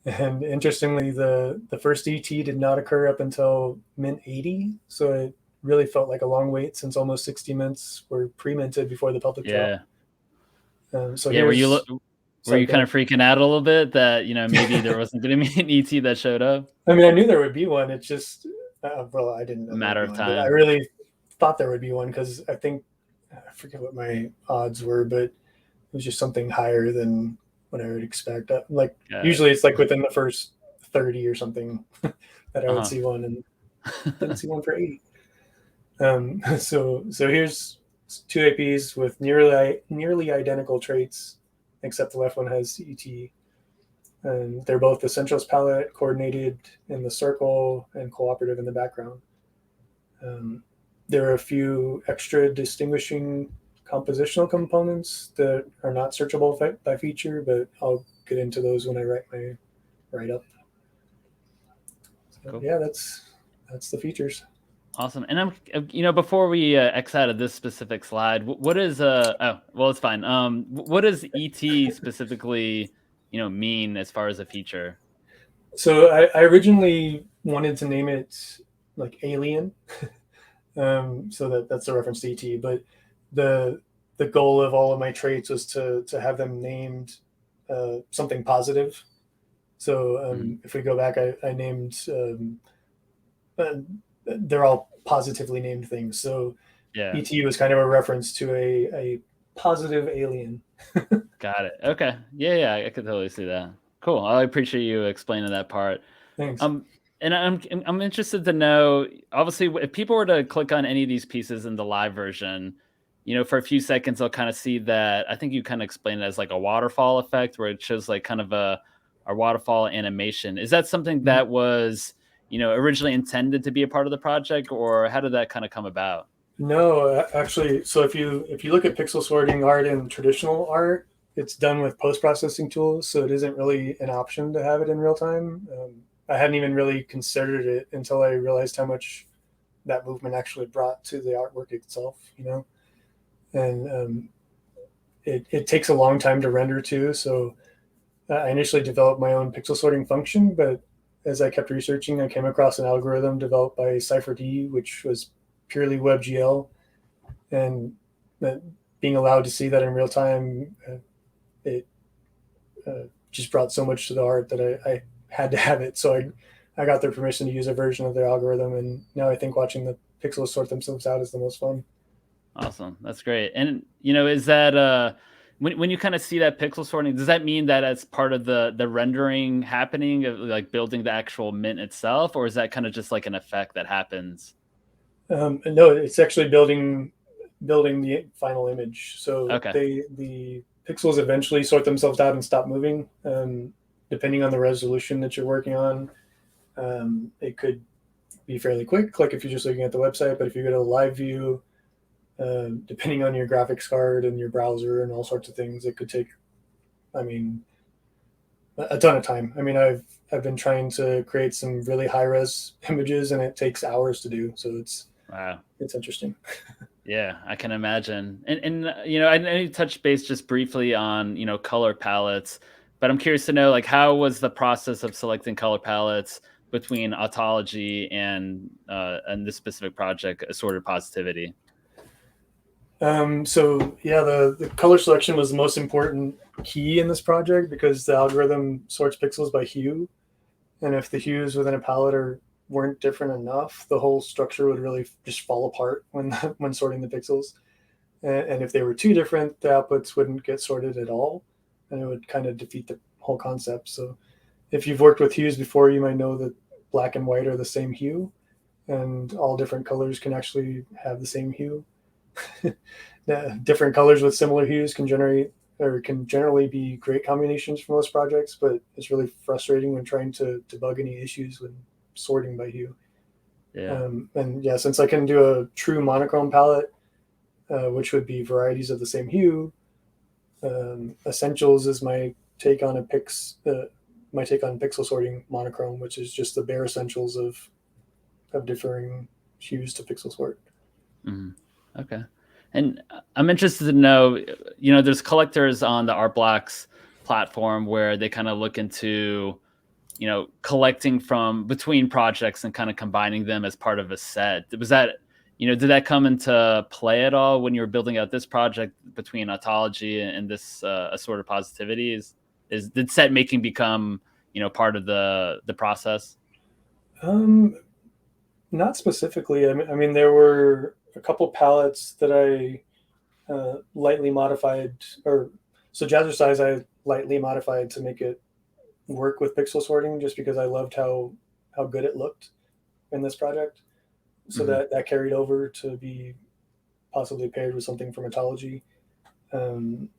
And interestingly, the first ET did not occur up until mint 80, so it really felt like a long wait since almost 60 mints were pre-minted before the public drop. So yeah, were you kind of freaking out a little bit that maybe there wasn't going to be an ET that showed up? I mean, I knew there would be one. It's just well, I didn't know a matter of time. I really thought there would be one because I forget what my odds were, but it was just something higher than what I would expect. Usually it's like within the first 30 or something that I would see one, and didn't see one for 80. So here's two APs with nearly identical traits, except the left one has ET. And they're both the centralist palette, coordinated in the circle, and cooperative in the background. There are a few extra distinguishing compositional components that are not searchable by feature, but I'll get into those when I write my write-up. So, cool. Yeah, that's the features. Awesome. And I'm, before we X out of this specific slide, what is oh, well, it's fine. What does ET specifically, mean as far as a feature? So I originally wanted to name it like Alien, so that's a reference to ET. But the goal of all of my traits was to have them named something positive. So if we go back, I named they're all positively named things. So Yeah. ET was kind of a reference to a positive alien. Got it. Okay. Yeah, I could totally see that. Cool. I appreciate you explaining that part. Thanks. Um, and I'm interested to know, obviously, if people were to click on any of these pieces in the live version, for a few seconds, they'll kind of see that. I think you kind of explained it as like a waterfall effect, where it shows like kind of a waterfall animation. Is that something Mhm. that was, originally intended to be a part of the project, or how did that kind of come about? No, actually, so if you look at pixel sorting art in traditional art, it's done with post processing tools, so it isn't really an option to have it in real time. I hadn't even really considered it until I realized how much that movement actually brought to the artwork itself. And it takes a long time to render too. So I initially developed my own pixel sorting function, but as I kept researching, I came across an algorithm developed by CypherD, which was purely WebGL, and being allowed to see that in real time, it just brought so much to the art that I had to have it. So I got their permission to use a version of their algorithm, and now I think watching the pixels sort themselves out is the most fun. Awesome. That's great. And is that when you kind of see that pixel sorting, does that mean that it's part of the rendering happening of like building the actual mint itself, or is that kind of just like an effect that happens? No, it's actually building the final image. So Okay. the pixels eventually sort themselves out and stop moving, depending on the resolution that you're working on. It could be fairly quick, like if you're just looking at the website. But if you go to live view, depending on your graphics card and your browser and all sorts of things, it could take, I mean, a ton of time. I mean, I've been trying to create some really high res images, and it takes hours to do. So Wow. it's interesting. Yeah, I can imagine. And I know you touched base just briefly on, color palettes, but I'm curious to know like how was the process of selecting color palettes between Autology and this specific project, Assorted Positivity? So yeah, the color selection was the most important key in this project because the algorithm sorts pixels by hue, and if the hues within a palette weren't different enough, the whole structure would really just fall apart when when sorting the pixels. And if they were too different, the outputs wouldn't get sorted at all, and it would kind of defeat the whole concept. So if you've worked with hues before, you might know that black and white are the same hue, and all different colors can actually have the same hue. Different colors with similar hues can generally be great combinations for most projects, but it's really frustrating when trying to debug any issues when sorting by hue. Yeah. And yeah, since I can do a true monochrome palette, which would be varieties of the same hue, essentials is my take on pixel sorting monochrome, which is just the bare essentials of differing hues to pixel sort. Mhm. Okay. And I'm interested to know, there's collectors on the Art Blocks platform where they kind of look into, collecting from between projects and kind of combining them as part of a set. Was that, did that come into play at all when you were building out this project between Autology and this Assorted Positivity? Did set making become, part of the process? Um, Not specifically. I mean, there were a couple palettes that I lightly modified, or so Jazzercise I lightly modified to make it work with pixel sorting, just because I loved how good it looked in this project. So Hmm. that carried over to be possibly paired with something from Autology. Um,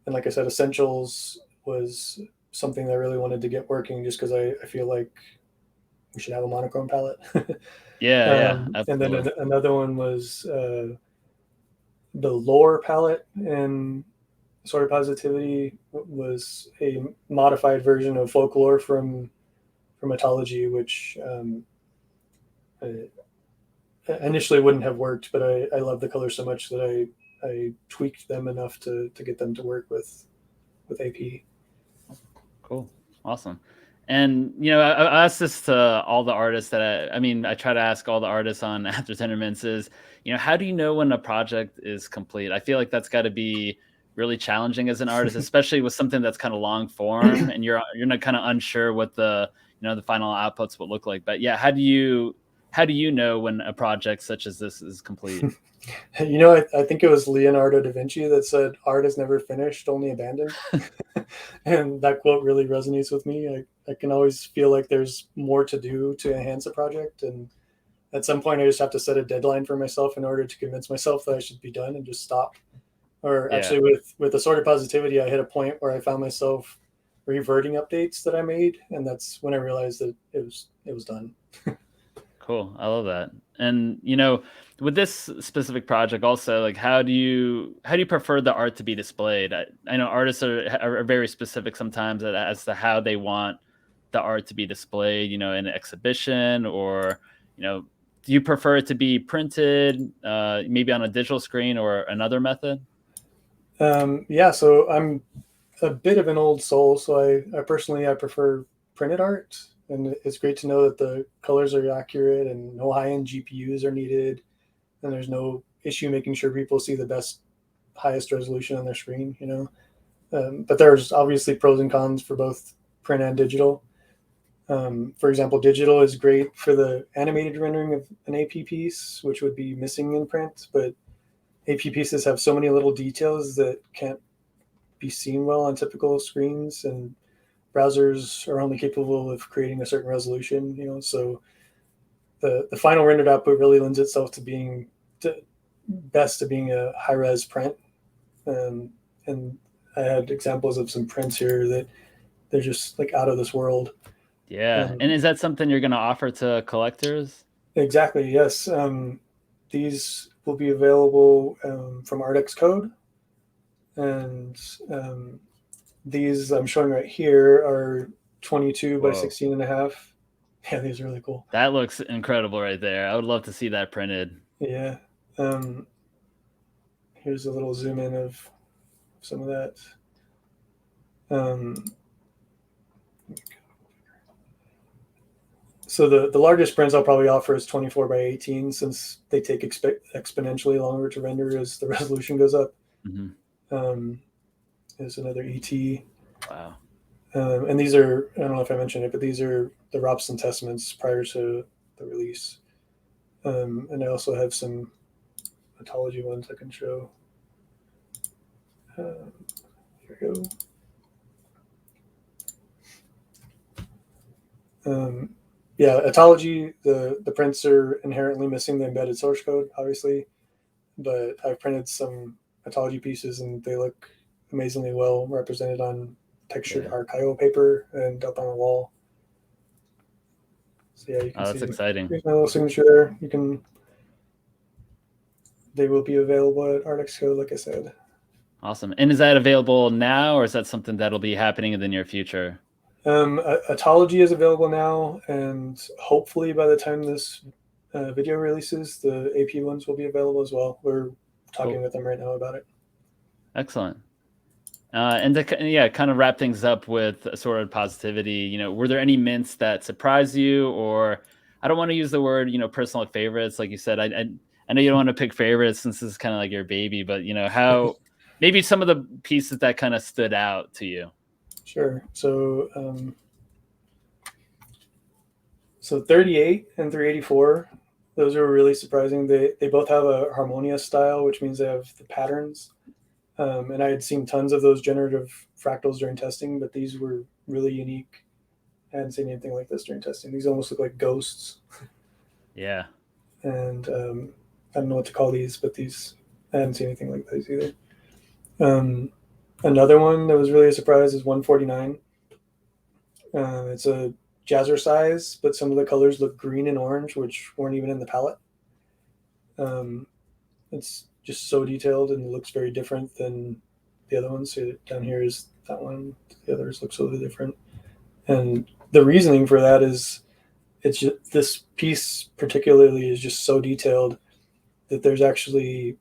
and like I said, Essentials was something that I really wanted to get working, just because I feel like we should have a monochrome palette. Yeah, And then absolutely. another one was the lore palette in Sort of Positivity was a modified version of folklore from Autology, which initially wouldn't have worked, but I love the color so much that I tweaked them enough to get them to work with AP. Cool. Awesome. And I asked this to all the artists that I mean, I try to ask all the artists on After Tenements is, how do you know when a project is complete? I feel like that's got to be really challenging as an artist, especially with something that's kind of long form and you're not kind of unsure what the final outputs will look like. But yeah, how do you how do you know when a project such as this is complete? I think it was Leonardo da Vinci that said, "Art is never finished, only abandoned." And that quote really resonates with me. I can always feel like there's more to do to enhance a project. And at some point, I just have to set a deadline for myself in order to convince myself that I should be done and just stop. Or Yeah. actually, with Assorted Positivity, I hit a point where I found myself reverting updates that I made. And that's when I realized that it was done. Cool. I love that. And with this specific project also, like how do you prefer the art to be displayed? I know artists are very specific sometimes as to how they want the art to be displayed, in an exhibition, or, do you prefer it to be printed, maybe on a digital screen or another method? Yeah, so I'm a bit of an old soul, so I personally I prefer printed art, and it's great to know that the colors are accurate and no high-end GPUs are needed, and there's no issue making sure people see the best, highest resolution on their screen. But there's obviously pros and cons for both print and digital. For example, digital is great for the animated rendering of an AP piece, which would be missing in print, but AP pieces have so many little details that can't be seen well on typical screens, and browsers are only capable of creating a certain resolution. So the final rendered output really lends itself to being best to being a high res print. And I had examples of some prints here that they're just like out of this world. Yeah. And Um, is that something you're going to offer to collectors? exactly, yes. These will be available from Ardex Code, and these I'm showing right here are 22 by Whoa. 16 and a half. Yeah, these are really cool. That looks incredible right there. I would love to see that printed. Yeah. Um, Here's a little zoom in of some of that. Um, so the largest prints I'll probably offer is 24 by 18, since they take exponentially longer to render as the resolution goes up. Hmm. Um, There's another ET. Wow. And these are, I don't know if I mentioned it, but these are the Robson Testaments prior to the release. And I also have some Autology ones I can show. Here we go. Yeah, Autology, the prints are inherently missing the embedded source code, obviously, but I've printed some Autology pieces and they look amazingly well represented on textured Yeah. archival paper and up on a wall. So yeah, you can Oh, that's see exciting. here's my little signature there. They will be available at Ardex Code, like I said. Awesome. And is that available now, or is that something that'll be happening in the near future? Autology is available now, and hopefully by the time this video releases, the AP ones will be available as well. We're talking Cool. with them right now about it. Excellent. And yeah, kind of wrap things up with assorted positivity. Were there any mints that surprised you, or I don't want to use the word, personal favorites, like you said. I know you don't want to pick favorites since this is kind of like your baby, but how maybe some of the pieces that kind of stood out to you. Sure. So 38 and 384, those are really surprising. They both have a harmonious style, which means they have the patterns. And I had seen tons of those generative fractals during testing, but these were really unique. I hadn't seen anything like this during testing. These almost look like ghosts. Yeah. And I don't know what to call these, but these, I hadn't seen anything like these either. Um, Another one that was really a surprise is 149. It's a jazzercise, but some of the colors look green and orange, which weren't even in the palette. Um, it's just so detailed and looks very different than the other ones. So down here is that one. The others look so different. And the reasoning for that is it's just, this piece particularly is just so detailed that there's actually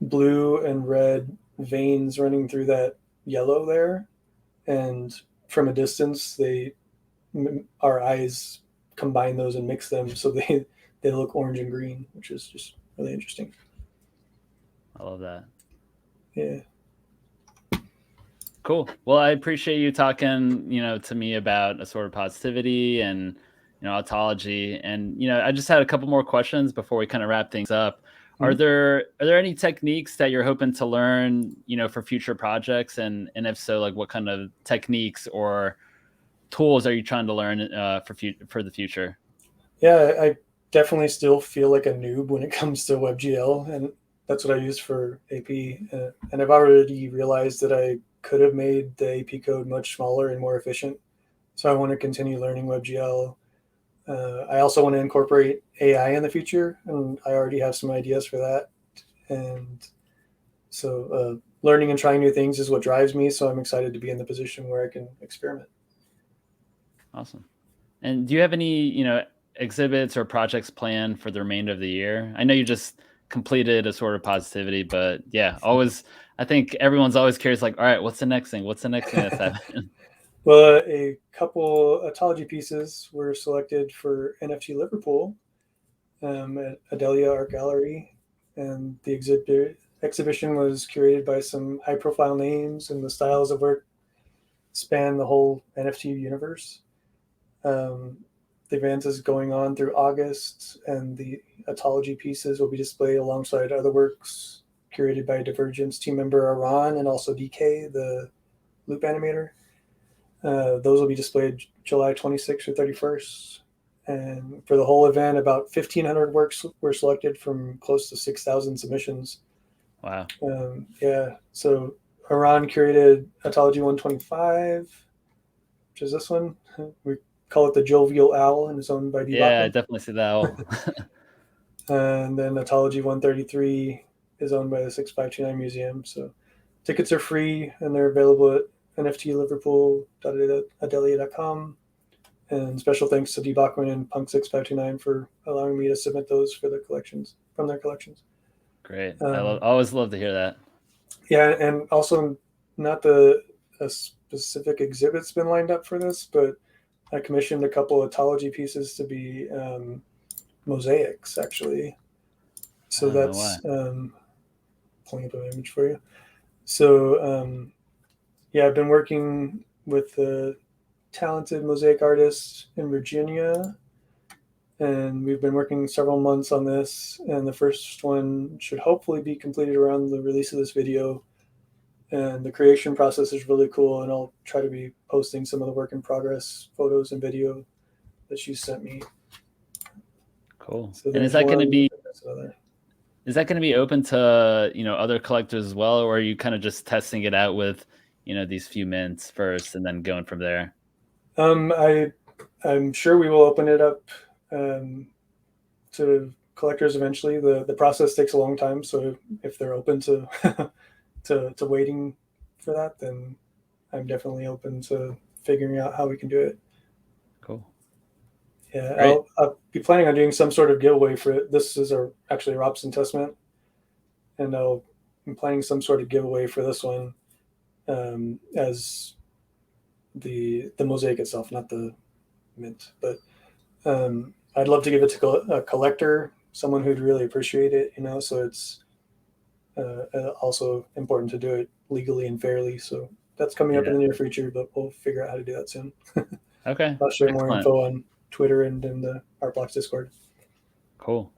blue and red veins running through that yellow there. And from a distance, our eyes combine those and mix them so they look orange and green, which is just really interesting. I love that. Yeah. Cool. Well, I appreciate you talking, to me about assorted positivity and, Autology. And I just had a couple more questions before we kind of wrap things up. Are Mhm. there any techniques that you're hoping to learn, for future projects? And if so, like what kind of techniques or tools are you trying to learn for the future? Yeah, I definitely still feel like a noob when it comes to WebGL, and that's what I use for AP. And I've already realized that I could have made the AP code much smaller and more efficient. So I want to continue learning WebGL. I also want to incorporate AI in the future, and I already have some ideas for that. And so learning and trying new things is what drives me. So I'm excited to be in the position where I can experiment. Awesome. And do you have any, exhibits or projects planned for the remainder of the year? I know you just completed Assorted Positivity, but yeah, always, I think everyone's always curious, like, all right, what's the next thing? What's the next thing that's happening? Well, a couple Autology pieces were selected for NFT Liverpool at Adelia Art Gallery, and the exhibition was curated by some high-profile names, and the styles of work span the whole NFT universe. Um, the event is going on through August, and the Autology pieces will be displayed alongside other works curated by Divergence team member Aran and also DK, the loop animator. Those will be displayed July 26th or 31st. And for the whole event, about 1,500 works were selected from close to 6,000 submissions. Wow. Yeah, so Iran curated Autology 125, which is this one. We call it the Jovial Owl, and it's owned by D. Yeah, I Bachman. definitely see that. All. And then Autology 133 is owned by the 6529 Museum. So tickets are free, and they're available at nftliverpool.adelia.com. And special thanks to D. Bachman and Punk 6529 for allowing me to submit those for the collections from their collections. Great. Um, Always love to hear that. yeah, and also not the a specific exhibit's been lined up for this, but I commissioned a couple of Autology pieces to be mosaics actually. So Oh, no way. that's pulling up an image for you. So yeah, I've been working with a talented mosaic artist in Virginia, and we've been working several months on this. And the first one should hopefully be completed around the release of this video. And the creation process is really cool, and I'll try to be posting some of the work in progress photos and video that she sent me. Cool. So And there's one, and there's another. is that going to be open to, other collectors as well, or are you kind of just testing it out with, these few mints first and then going from there? I I'm sure we will open it up um, to collectors eventually. The process takes a long time, so if they're open to to waiting for that, then I'm definitely open to figuring out how we can do it. Cool. Yeah, Great. I'll be planning on doing some sort of giveaway for it. This is actually a Robson Testament, and I'm planning some sort of giveaway for this one as the mosaic itself, not the mint. But I'd love to give it to a collector, someone who'd really appreciate it. So it's also important to do it legally and fairly. So that's coming up in the Yeah. near future, but we'll figure out how to do that soon. Okay. I'll share more Excellent. info on Twitter and in the Art Blocks Discord. Cool.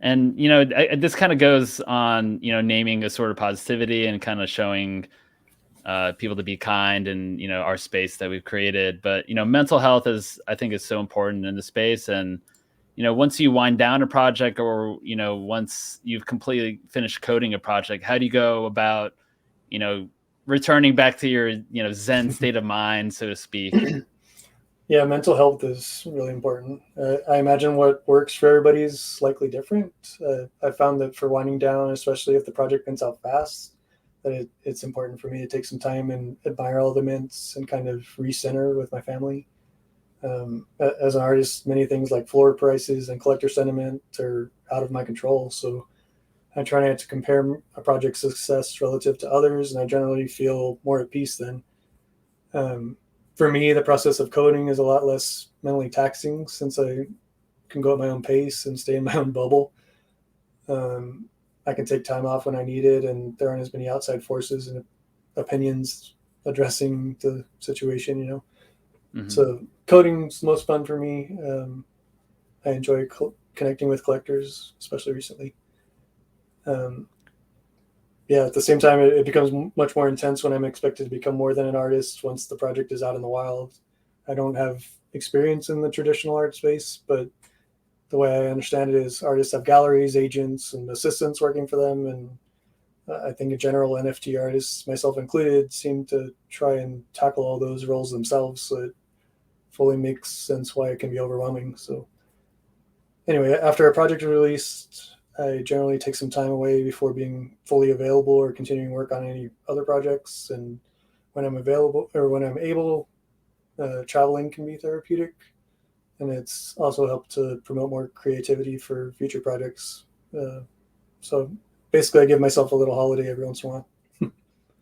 And this kind of goes on, naming a sort of positivity and kind of showing people to be kind and our space that we've created. But mental health is, I think, is so important in the space. And once you wind down a project, or once you've completely finished coding a project, how do you go about you know returning back to your zen state of mind, so to speak? Yeah, mental health is really important. I imagine what works for everybody is likely different. I found that for winding down, especially if the project ends out fast, that it's important for me to take some time and admire all the mints and kind of recenter with my family. As an artist, many things like floor prices and collector sentiment are out of my control. So I try not to compare a project's success relative to others, and I generally feel more at peace then. Um, for me, the process of coding is a lot less mentally taxing since I can go at my own pace and stay in my own bubble. Um, I can take time off when I need it, and there aren't as many outside forces and opinions addressing the situation. Hmm. So coding's most fun for me. I enjoy connecting with collectors, especially recently. Um, yeah, at the same time, it becomes much more intense when I'm expected to become more than an artist once the project is out in the wild. I don't have experience in the traditional art space, but the way I understand it is artists have galleries, agents, and assistants working for them. And I think in general, NFT artists, myself included, seem to try and tackle all those roles themselves. So it fully makes sense why it can be overwhelming. So anyway, after a project is released, I generally take some time away before being fully available or continuing work on any other projects. And when I'm available or when I'm able, traveling can be therapeutic. And it's also helped to promote more creativity for future projects. So basically, I give myself a little holiday every once in a while.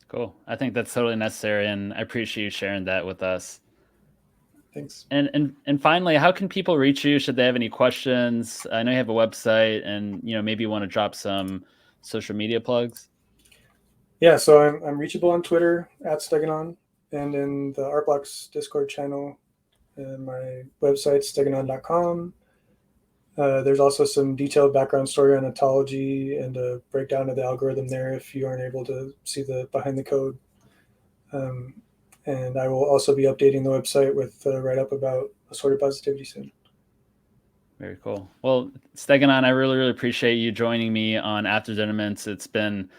Cool. I think that's totally necessary, and I appreciate you sharing that with us. Thanks. And finally, how can people reach you? Should they have any questions? I know you have a website, and maybe you want to drop some social media plugs. Yeah, so I'm reachable on Twitter at Steganon and in the Artblocks Discord channel. And my website, steganon.com. There's also some detailed background story on Autology and a breakdown of the algorithm there if you aren't able to see the behind the code. Um, and I will also be updating the website with a write up about Assorted Positivity soon. Very cool. Well, Steganon, I really, really appreciate you joining me on After Dinnerments. It's been,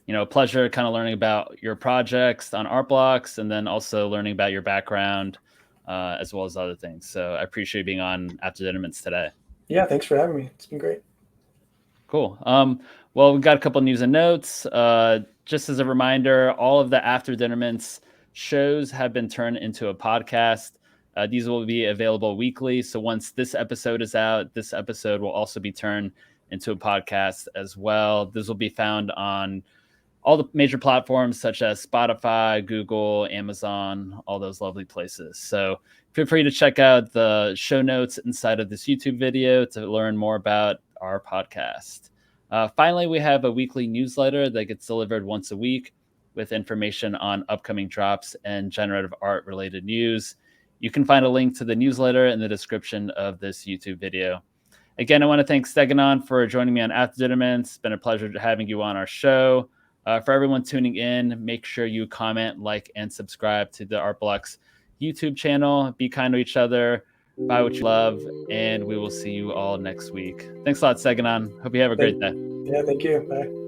a pleasure kind of learning about your projects on Art Blocks, and then also learning about your background, as well as other things. So I appreciate you being on After Dinnerments today. Yeah, thanks for having me. It's been great. Cool. Well, we've got a couple news and notes. Just as a reminder, all of the After Dinnerments shows have been turned into a podcast. These will be available weekly. So once this episode is out, this episode will also be turned into a podcast as well. This will be found on all the major platforms such as Spotify, Google, Amazon, all those lovely places. So feel free to check out the show notes inside of this YouTube video to learn more about our podcast. Finally, we have a weekly newsletter that gets delivered once a week with information on upcoming drops and generative art related news. You can find a link to the newsletter in the description of this YouTube video. Again, I want to thank Steganon for joining me on After Dinnerman. It's been a pleasure having you on our show. For everyone tuning in, make sure you comment, like, and subscribe to the Art Blocks YouTube channel. Be kind to each other, buy what you love, and we will see you all next week. Thanks a lot, Steganon. Hope you have a great day. Yeah, thank you. Bye.